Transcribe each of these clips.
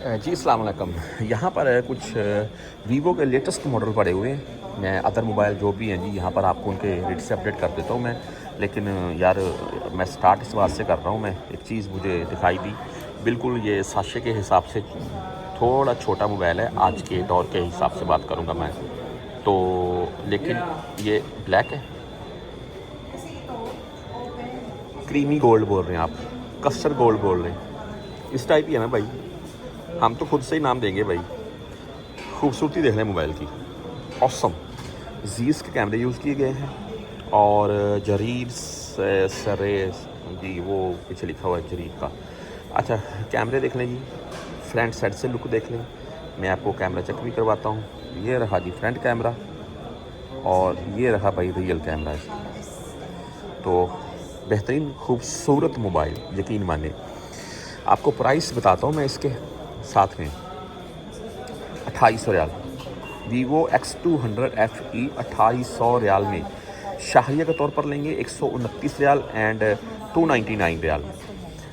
जी अस्सलाम वालेकुम। यहाँ पर कुछ वीवो के लेटेस्ट मॉडल पड़े हुए हैं। मैं अदर मोबाइल जो भी हैं जी यहाँ पर आपको उनके रेट से अपडेट कर देता हूँ मैं। लेकिन यार मैं स्टार्ट इस बात से कर रहा हूँ, मैं एक चीज़ मुझे दिखाई दी, बिल्कुल ये साशे के हिसाब से थोड़ा छोटा मोबाइल है। आज के दौर के हिसाब से बात करूँगा मैं तो, लेकिन ये ब्लैक है, क्रीमी गोल्ड बोल रहे हैं आप, कस्टर्ड गोल्ड बोल रहे हैं, इस टाइप ही है ना भाई। हम तो खुद से ही नाम देंगे भाई। खूबसूरती देख लें मोबाइल की, ऑसम। जीस के कैमरे यूज़ किए गए हैं और जरीर सरे जी वो पीछे लिखा हुआ है जरीर का। अच्छा कैमरे देख लें जी, फ्रंट साइड से लुक देख लें। मैं आपको कैमरा चेक भी करवाता हूँ। ये रहा जी फ्रंट कैमरा और ये रहा भाई रियल कैमरा इसका। तो बेहतरीन खूबसूरत मोबाइल, यकीन माने। आपको प्राइस बताता हूँ मैं इसके साथ में, 2800 riyal. Vivo X200 FE 2800 riyal में। शाहरिया के तौर पर लेंगे 129 रियाल एंड 299 रियाल।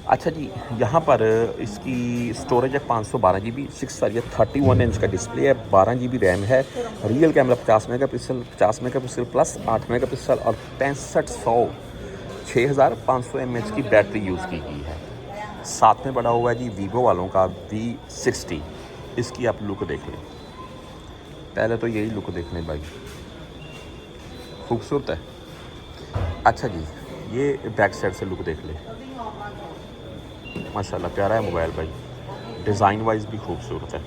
अच्छा जी, यहाँ पर इसकी स्टोरेज है 512 GB, 631 इंच का डिस्प्ले है, 12 GB रैम है, real camera 50 megapixel plus 8 megapixel और 6500 mAh की बैटरी यूज़ की गई है। साथ में पड़ा हुआ है जी वीवो वालों का V60। इसकी आप लुक देख लें, पहले तो यही लुक देख लें भाई, खूबसूरत है। अच्छा जी, ये बैक साइड से लुक देख लें, माशाल्लाह प्यारा है मोबाइल भाई, डिज़ाइन वाइज भी खूबसूरत है।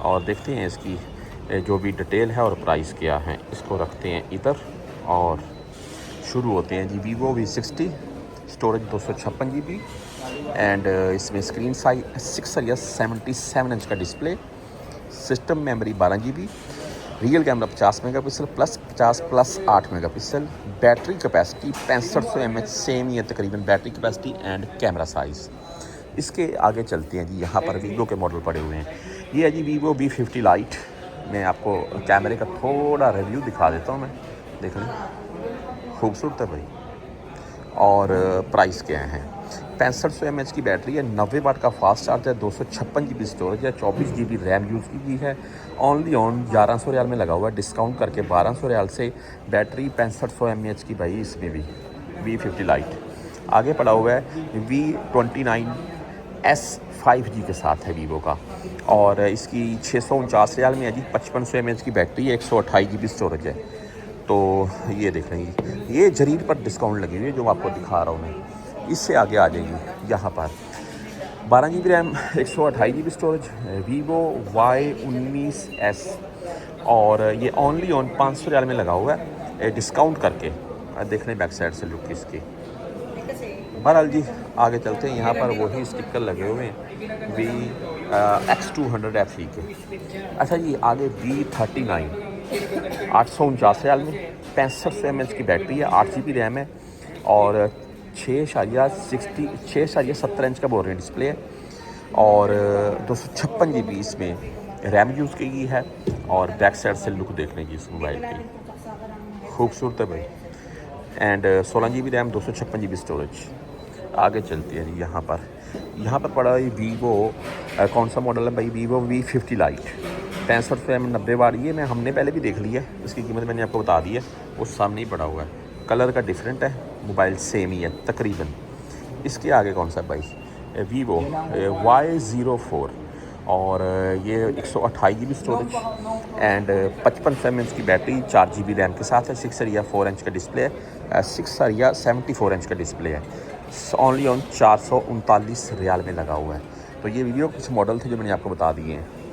और देखते हैं इसकी जो भी डिटेल है और प्राइस क्या है। इसको रखते हैं इधर और शुरू होते हैं जी। Vivo V60, storage 256 GB and इसमें स्क्रीन साइज 677 इंच का display, system memory 12 GB, rear camera 50 megapixel plus 50 plus 8 megapixel, battery capacity 6500 mAh same ही है तकरीबन battery capacity and camera size. इसके आगे चलते हैं जी, यहाँ पर वीवो के मॉडल पड़े हुए हैं। ये है जी वीवो V50 लाइट। मैं आपको कैमरे का थोड़ा रिव्यू दिखा देता हूँ मैं, देख लें, खूबसूरत है भाई। और प्राइस क्या है, 6500 mAh की बैटरी है, 90 वाट का फास्ट चार्ज है, 256 GB स्टोरेज है, 24 GB रैम यूज़ की गई है। ओनली ऑन 1100 रियाल में लगा हुआ है, डिस्काउंट करके 1200 रियाल से बैटरी 6500 mAh की भाई इसमें भी V50 लाइट। आगे पड़ा हुआ है V29 S 5G के साथ है वीवो का, और इसकी 649 रियाल में है जी, 5500 mAh की बैटरी है, 128 GB स्टोरेज है। तो ये देख लेंगे, ये जरीर पर डिस्काउंट लगी हुई है जो आपको दिखा रहा हूँ मैं। इससे आगे आ जाएगी, यहाँ पर 12 GB RAM, 128 GB storage, Vivo Y19S, और ये ओनली ऑन 500 रियाल में लगा हुआ है डिस्काउंट करके। देख लें बैक साइड से लुक इसकी। बहरहाल जी आगे चलते हैं, यहाँ पर वही स्टिकर लगे हुए हैं X200 FE के। अच्छा जी आगे V39 849 रियाल में, 6500 mAh की बैटरी है, 8 GB रैम है और 6.70 इंच का बोल रहे हैं डिस्प्ले है, और 256 GB इसमें रैम यूज़ की गई है। और बैक साइड से लुक देख लेंगे इस मोबाइल की, खूबसूरत है भाई। And 16 GB RAM, 256 GB storage. आगे चलती है जी, यहाँ पर पड़ा है वीवो, कौन सा मॉडल है भाई, वीवो V50 लाइट, 6500 mAh 90 वाट। ये मैं हमने पहले भी देख लिया है, इसकी कीमत मैंने आपको बता दी है, वो सामने ही पड़ा हुआ है। कलर का डिफरेंट है, मोबाइल सेम ही है तकरीबन। इसके आगे कौन सा है भाई, वीवो Y04, और ये 128 GB स्टोरेज एंड 55 mAh की बैटरी, 4 GB रैम के साथ है, 6.4 इंच का डिस्प्ले है, 6.74 इंच का डिस्प्ले है। ओनली ऑन 439 रियाल में लगा हुआ है। तो ये वीडियो कुछ मॉडल थे जो मैंने आपको बता दिए हैं।